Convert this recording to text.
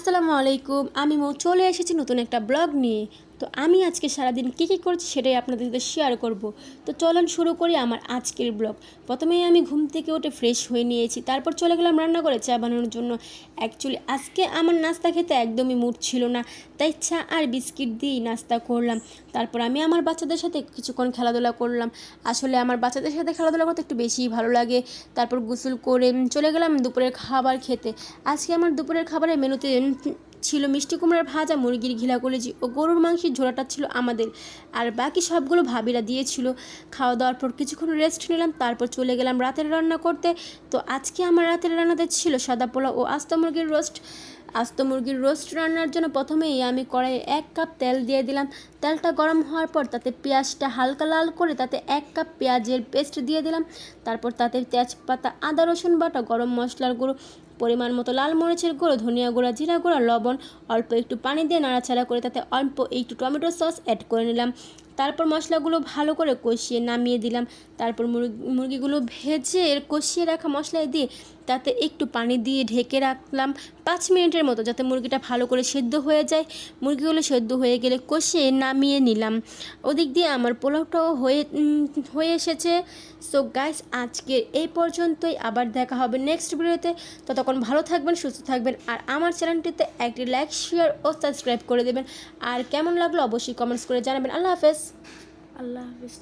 আসসালামু আলাইকুম। আমি চলে এসেছি নতুন একটা ব্লগ নিয়ে। তো আমি আজকে সারাদিন কী কী করছি সেটাই আপনাদের সাথে শেয়ার করব। তো চলুন শুরু করি আমার আজকের ব্লগ। প্রথমেই আমি ঘুম থেকে উঠে ফ্রেশ হয়ে নিয়েছি, তারপর চলে গেলাম রান্নাঘরে চা বানানোর জন্য। অ্যাকচুয়ালি আজকে আমার নাস্তা খেতে একদমই মুড ছিল না, তাই চা আর বিস্কিট দিয়েই নাস্তা করলাম। তারপর আমি আমার বাচ্চাদের সাথে কিছুক্ষণ খেলাধুলা করলাম। আসলে আমার বাচ্চাদের সাথে খেলাধুলা করতে একটু বেশিই ভালো লাগে। তারপর গোসল করে চলে গেলাম দুপুরের খাবার খেতে। আজকে আমার দুপুরের খাবারের মেনুতে ছিল মিষ্টি কুমড়ার ভাজা, মুরগির ঘিলা কলেজি ও গরুর মাংসের ঝোলাটা ছিল আমাদের, আর বাকি সবগুলো ভাবিরা দিয়েছিল। খাওয়া দাওয়ার পর কিছুক্ষণ রেস্ট নিলাম, তারপর চলে গেলাম রাতের রান্না করতে। তো আজকে আমার রাতের রান্নাতে ছিল সাদা পোলাও ও আস্ত মুরগির রোস্ট রান্নার জন্য প্রথমেই আমি কড়াইয়ে 1 কাপ তেল দিয়ে দিলাম। তেলটা গরম হওয়ার পর তাতে পেঁয়াজটা হালকা লাল করে তাতে 1 কাপ পেঁয়াজের পেস্ট দিয়ে দিলাম। তারপর তাতে তেজপাতা, আদা রসুন বাটা, গরম মশলার গুঁড়ো, পরিমাণ মতো লাল মরিচের গুঁড়ো, ধনিয়া গুঁড়া, জিরা গুঁড়া, লবণ, অল্প একটু পানি দিয়ে নাড়াচাড়া করে তাতে অল্প একটু টমেটো সস অ্যাড করে নিলাম। তারপর মশলাগুলো ভালো করে কষিয়ে নামিয়ে দিলাম। তারপর মুরগিগুলো ভেজে কষিয়ে রাখা মশলায় দিয়ে তাতে একটু পানি দিয়ে ঢেকে রাখলাম 5 মিনিটের মতো, যাতে মুরগিটা ভালো করে সেদ্ধ হয়ে যায়। মুরগিগুলো সেদ্ধ হয়ে গেলে কষিয়ে নামিয়ে নিলাম। ওদিক দিয়ে আমার পোলাওটাও হয়ে এসেছে। সো গাইস, আজকের এই পর্যন্তই। আবার দেখা হবে নেক্সট ভিডিওতে। ততক্ষণ ভালো থাকবেন, সুস্থ থাকবেন, আর আমার চ্যানেলটিতে একটি লাইক, শেয়ার ও সাবস্ক্রাইব করে দেবেন। আর কেমন লাগলো অবশ্যই কমেন্টস করে জানাবেন। আল্লাহ হাফেজ। আল্লাহ হাফিজ।